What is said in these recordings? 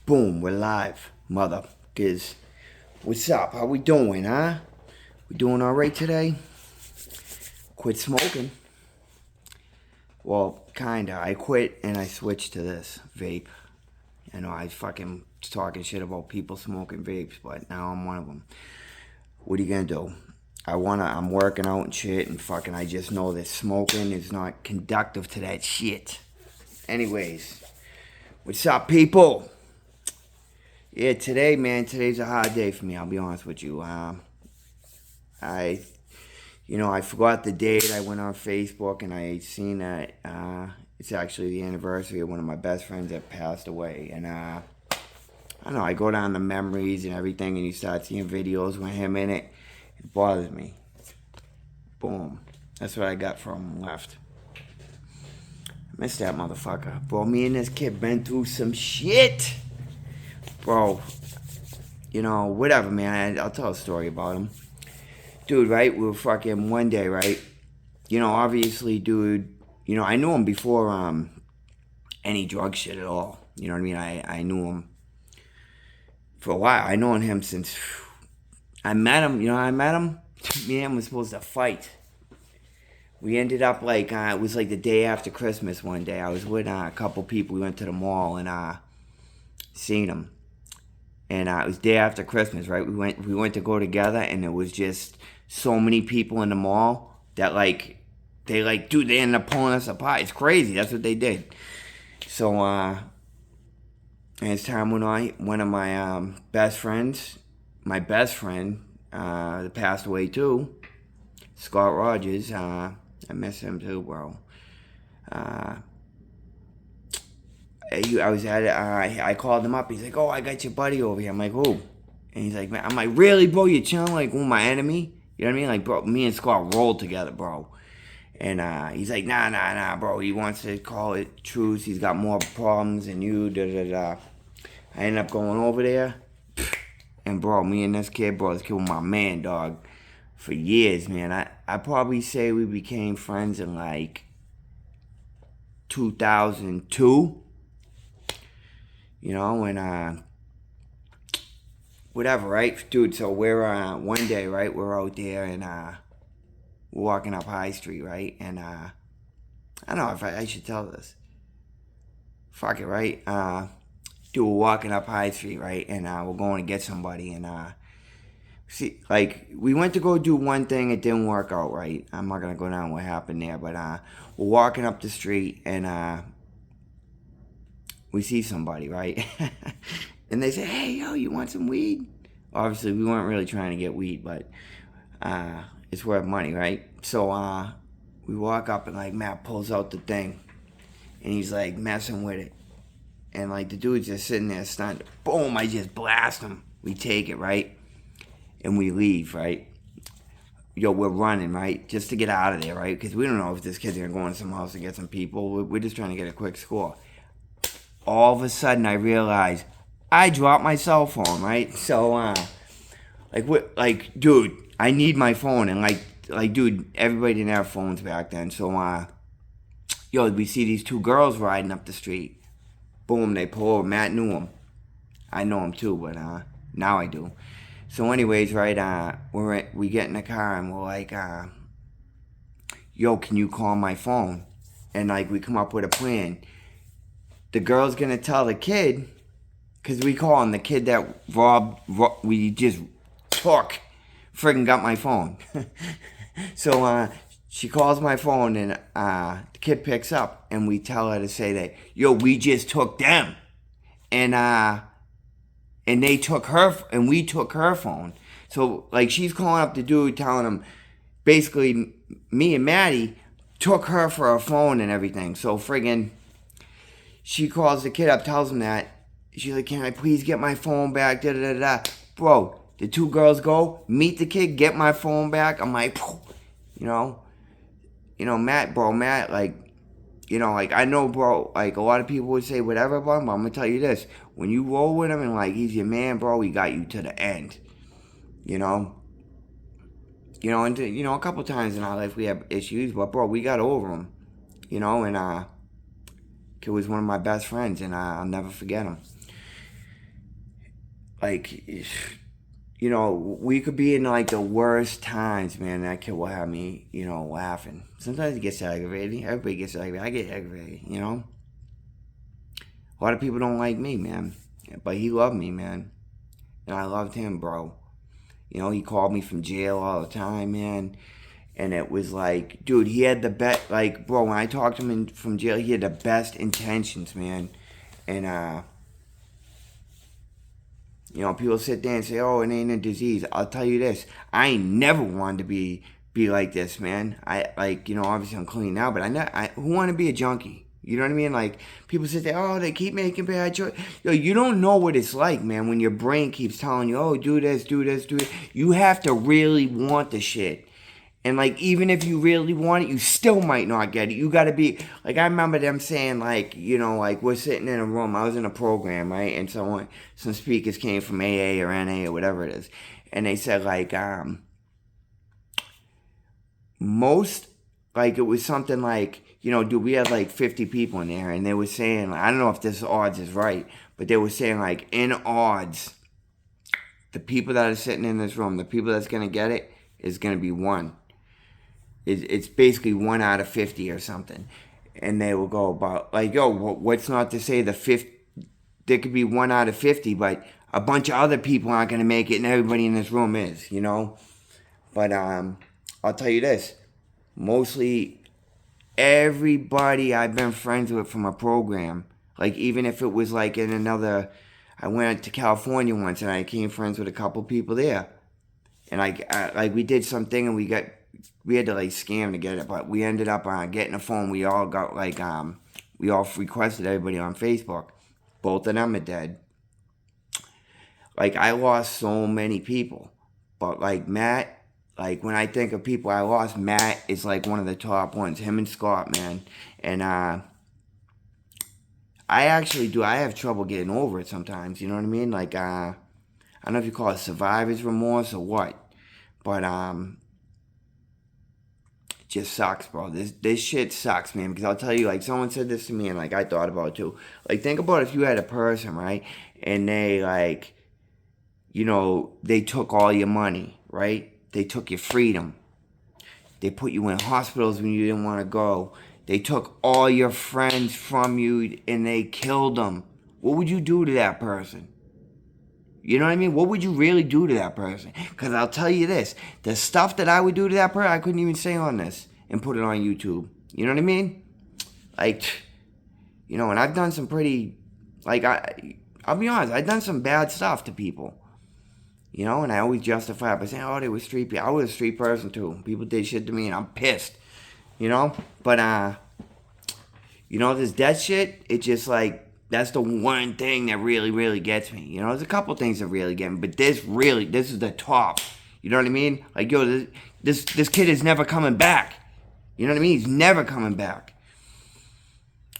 Boom, we're live, motherfuckers. What's up? How we doing, huh? We doing alright today? Quit smoking. Well, kinda. I quit and I switched to this vape. I know I fucking talking shit about people smoking vapes, but now I'm one of them. What are you gonna do? I'm working out and shit, and fucking I just know that smoking is not conductive to that shit. Anyways, what's up, people? Yeah, today, man, today's a hard day for me, I'll be honest with you. I forgot the date. I went on Facebook and I seen that it's actually the anniversary of one of my best friends that passed away. And I don't know, I go down the memories and everything and you start seeing videos with him in it. It bothers me. Boom. That's what I got from him left. I miss that motherfucker. Bro, me and this kid been through some shit. Bro, whatever, man. I'll tell a story about him. Dude, right? We were fucking one day, right? Obviously, dude, I knew him before any drug shit at all. You know what I mean? I knew him for a while. I known him since I met him. Me and him was supposed to fight. We ended up it was like the day after Christmas one day. I was with a couple people. We went to the mall and seen him. And it was day after Christmas, right? We went to go together, and it was just so many people in the mall that dude, they ended up pulling us apart. It's crazy. That's what they did. So as time went on, one of my best friends, my best friend, that passed away too, Scott Rogers. I miss him too, bro. I called him up. He's like, "Oh, I got your buddy over here." I'm like, "Who?" And he's like, "Man," I'm like, "Really, bro? You chilling like with my enemy?" You know what I mean? Like, bro, me and Scott rolled together, bro. And he's like, nah, bro. He wants to call it truce. He's got more problems than you. Da da da. I ended up going over there, and bro, me and this kid, bro, this kid was my man, dog, for years, man. I probably say we became friends in like 2002. And whatever, right? Dude, so we're, one day, right, we're out there and, we're walking up High Street, right? And, I don't know if I should tell this. Fuck it, right? Dude, we're walking up High Street, right? And, we're going to get somebody and, we went to go do one thing, it didn't work out, right? I'm not gonna go down what happened there, but, we're walking up the street and, we see somebody, right? And they say, "Hey, yo, you want some weed?" Obviously, we weren't really trying to get weed, but it's worth money, right? So we walk up and Matt pulls out the thing, and he's messing with it, and the dude's just sitting there stunned. Boom! I just blast him. We take it, right, and we leave, right. Yo, we're running, right, just to get out of there, right, because we don't know if this kid's gonna go into some house to get some people. We're just trying to get a quick score. All of a sudden, I realize I dropped my cell phone, right? So, dude, I need my phone, and dude, everybody didn't have phones back then. So, we see these two girls riding up the street. Boom, they pull over. Matt knew them. I know them too, but now I do. So, anyways, right, we get in the car and we're like, "Yo, can you call my phone?" And we come up with a plan. The girl's gonna tell the kid, because we call him the kid that we just took, friggin' got my phone. So she calls my phone and the kid picks up and we tell her to say that, "Yo, we just took them." And they took her, and we took her phone. So she's calling up the dude telling him, basically, me and Maddie took her for her phone and everything. So friggin', she calls the kid up, tells him that. She's like, "Can I please get my phone back?" Da da da da. Bro, the two girls go, meet the kid, get my phone back. I'm like, Matt, I know, bro, a lot of people would say whatever about him, but I'm gonna tell you this. When you roll with him and he's your man, bro, he got you to the end. And a couple times in our life we have issues, but bro, we got over them. And kid was one of my best friends, and I'll never forget him. like, you know, we could be in like the worst times, man. That kid will have me, you know, laughing. Sometimes it gets aggravating. Everybody gets aggravated. I get aggravated, you know. A lot of people don't like me, man, but he loved me, man, and I loved him, bro. You know, he called me from jail all the time, man. And it was like, dude, he had the best, like, bro, when I talked to him from jail, he had the best intentions, man. And, you know, people sit there and say, oh, it ain't a disease. I'll tell you this, I ain't never wanted to be like this, man. I, like, you know, obviously I'm clean now, but who want to be a junkie? You know what I mean? Like, people sit there, oh, they keep making bad choices. Yo, you don't know what it's like, man, when your brain keeps telling you, oh, do this, do this, do it. You have to really want the shit. And, like, even if you really want it, you still might not get it. You got to be, like, I remember them saying, like, you know, like, we're sitting in a room. I was in a program, right? And some speakers came from AA or NA or whatever it is. And they said, like, most, like, it was something like, you know, dude, we had, like, 50 people in there. And they were saying, like, I don't know if this odds is right, but they were saying, like, in odds, the people that are sitting in this room, the people that's going to get it is going to be one. It's basically 1 out of 50 or something. And they will go about, like, yo, what's not to say there could be 1 out of 50, but a bunch of other people aren't going to make it and everybody in this room is, you know? But I'll tell you this, mostly everybody I've been friends with from a program, like even if it was like in another, I went to California once and I became friends with a couple people there. And like we did something and we had to like scam to get it, but we ended up getting a phone. We all got like, we all requested everybody on Facebook. Both of them are dead. Like I lost so many people, but like Matt, like when I think of people I lost, Matt is like one of the top ones. Him and Scott, man. And I have trouble getting over it sometimes. You know what I mean? Like I don't know if you call it survivor's remorse or what, but just sucks, bro. This shit sucks, man. Because I'll tell you, like, someone said this to me, and like I thought about it too. Like, think about if you had a person, right, and they like, you know, they took all your money, right? They took your freedom. They put you in hospitals when you didn't want to go. They took all your friends from you, and they killed them. What would you do to that person? You know what I mean? What would you really do to that person? Because I'll tell you this. The stuff that I would do to that person, I couldn't even say on this and put it on YouTube. You know what I mean? Like, you know, and I've done some pretty, like, I'll be honest, I've done some bad stuff to people. You know, and I always justify it by saying, oh, they were street people. I was a street person, too. People did shit to me, and I'm pissed. You know? But, you know, this death shit, it just, like, that's the one thing that really, really gets me. You know, there's a couple things that really get me, but this is the top. You know what I mean? Like, yo, this kid is never coming back. You know what I mean? He's never coming back.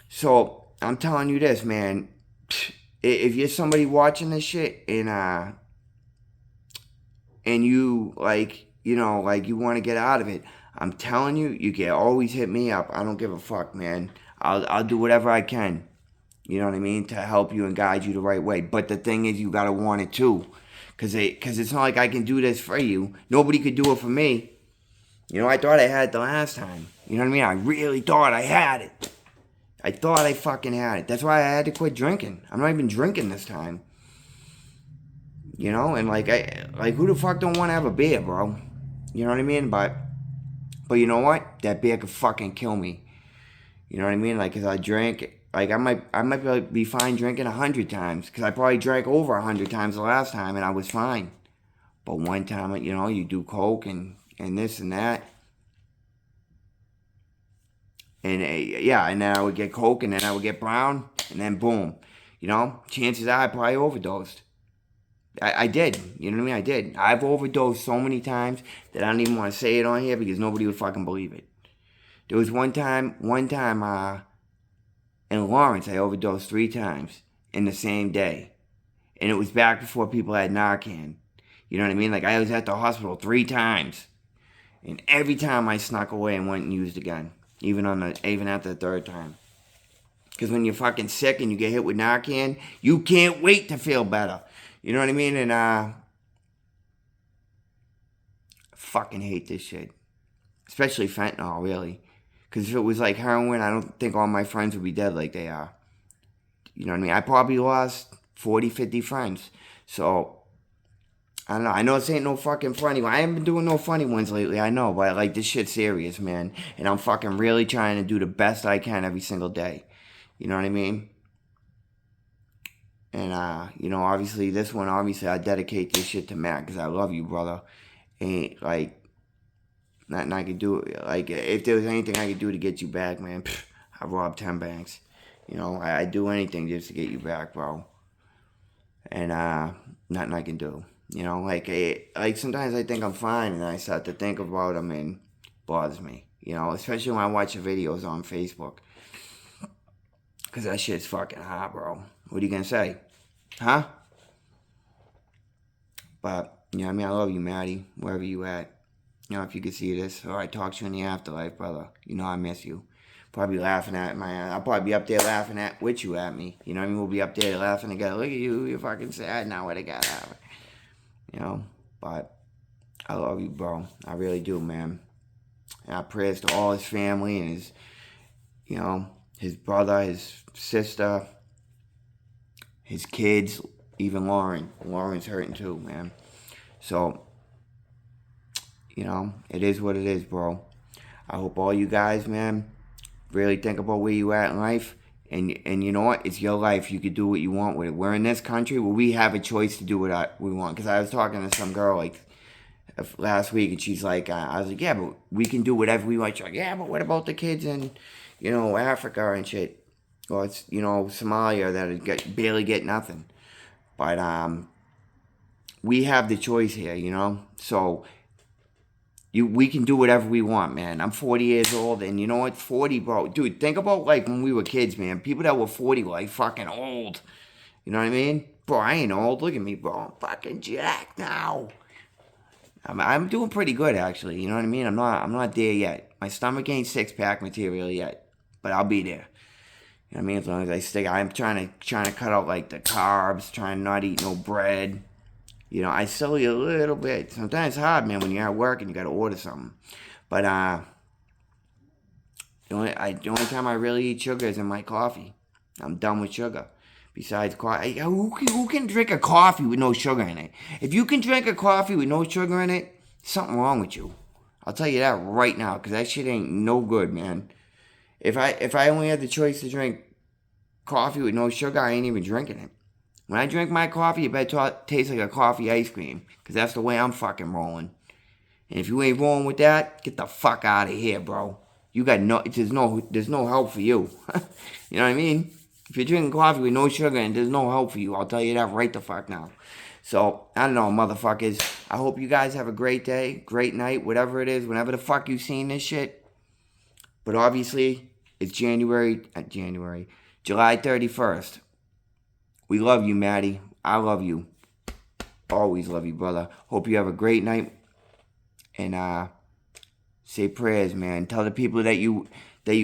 So, I'm telling you this, man. If you're somebody watching this shit and you, like, you know, like, you want to get out of it, I'm telling you, you can always hit me up. I don't give a fuck, man. I'll do whatever I can. You know what I mean? To help you and guide you the right way. But the thing is, you got to want it too. Because it's not like I can do this for you. Nobody could do it for me. You know, I thought I had it the last time. You know what I mean? I really thought I had it. I thought I fucking had it. That's why I had to quit drinking. I'm not even drinking this time. You know? And like who the fuck don't want to have a beer, bro? You know what I mean? But you know what? That beer could fucking kill me. You know what I mean? Like, cause I drank. Like, I might be fine drinking 100 times. Because I probably drank over 100 times the last time and I was fine. But one time, you know, you do coke and this and that. And, yeah, and then I would get coke and then I would get brown. And then boom. You know, chances are I probably overdosed. I did. You know what I mean? I did. I've overdosed so many times that I don't even want to say it on here because nobody would fucking believe it. There was one time, in Lawrence, I overdosed 3 times in the same day. And it was back before people had Narcan. You know what I mean? Like, I was at the hospital 3 times. And every time I snuck away and went and used again. Even after the 3rd time. Because when you're fucking sick and you get hit with Narcan, you can't wait to feel better. You know what I mean? And fucking hate this shit. Especially fentanyl, really. Because if it was like heroin, I don't think all my friends would be dead like they are. You know what I mean? I probably lost 40, 50 friends. So, I don't know. I know this ain't no fucking funny one. I haven't been doing no funny ones lately, I know. But like, this shit's serious, man. And I'm fucking really trying to do the best I can every single day. You know what I mean? And, you know, obviously, this one, obviously, I dedicate this shit to Matt. Because I love you, brother. Ain't, like, nothing I could do. Like, if there was anything I could do to get you back, man, I robbed 10 banks. You know, I'd do anything just to get you back, bro. And nothing I can do. You know, like sometimes I think I'm fine, and I start to think about them, and it bothers me. You know, especially when I watch the videos on Facebook, because that shit's fucking hot, bro. What are you gonna say, huh? But you know, I mean, I love you, Maddie, wherever you at. You know, if you could see this, or I talk to you in the afterlife, brother. You know I miss you. Probably laughing at I'll probably be up there laughing with you at me. You know what I mean? We'll be up there laughing together. Look at you, you're fucking sad now. What I got out of it? You know? But I love you, bro. I really do, man. And I prayers to all his family and his, you know, his brother, his sister, his kids, even Lauren. Lauren's hurting too, man. So, you know, it is what it is, bro. I hope all you guys, man, really think about where you at in life. And you know what? It's your life. You can do what you want with it. We're in this country where we have a choice to do what we want. Because I was talking to some girl, like, last week, and she's like, I was like, yeah, but we can do whatever we want. She's like, yeah, but what about the kids in, you know, Africa and shit? Or it's, you know, Somalia that barely get nothing. But we have the choice here, you know? So we can do whatever we want, man. I'm 40 years old, and you know what? 40, bro. Dude, think about, like, when we were kids, man. People that were 40 were, like, fucking old. You know what I mean? Bro, I ain't old. Look at me, bro. I'm fucking jacked now. I'm doing pretty good, actually. You know what I mean? I'm not there yet. My stomach ain't six-pack material yet, but I'll be there. You know what I mean? As long as I stick, I'm trying to cut out, like, the carbs, trying to not eat no bread. You know, I still eat a little bit. Sometimes it's hard, man, when you're at work and you got to order something. But the only time I really eat sugar is in my coffee. I'm done with sugar. Besides coffee, who can drink a coffee with no sugar in it? If you can drink a coffee with no sugar in it, something wrong with you. I'll tell you that right now, because that shit ain't no good, man. If I only had the choice to drink coffee with no sugar, I ain't even drinking it. When I drink my coffee, it better taste like a coffee ice cream, because that's the way I'm fucking rolling. And if you ain't rolling with that, get the fuck out of here, bro. You got there's no help for you. You know what I mean? If you're drinking coffee with no sugar and there's no help for you, I'll tell you that right the fuck now. So, I don't know, motherfuckers. I hope you guys have a great day, great night, whatever it is, whenever the fuck you seen this shit. But obviously, it's July 31st. We love you, Maddie. I love you. Always love you, brother. Hope you have a great night. And say prayers, man. Tell the people that you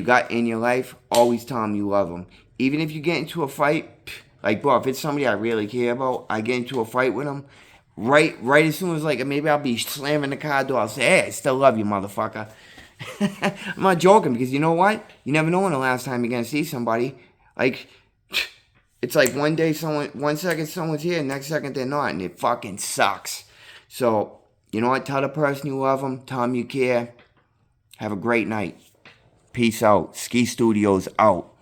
got in your life, always tell them you love them. Even if you get into a fight, like, bro, if it's somebody I really care about, I get into a fight with them, right as soon as, like, maybe I'll be slamming the car door, I'll say, hey, I still love you, motherfucker. I'm not joking, because you know what? You never know when the last time you're going to see somebody. Like, it's like one second someone's here, next second they're not, and it fucking sucks. So, you know what? Tell the person you love them, tell them you care. Have a great night. Peace out. Ski Studios out.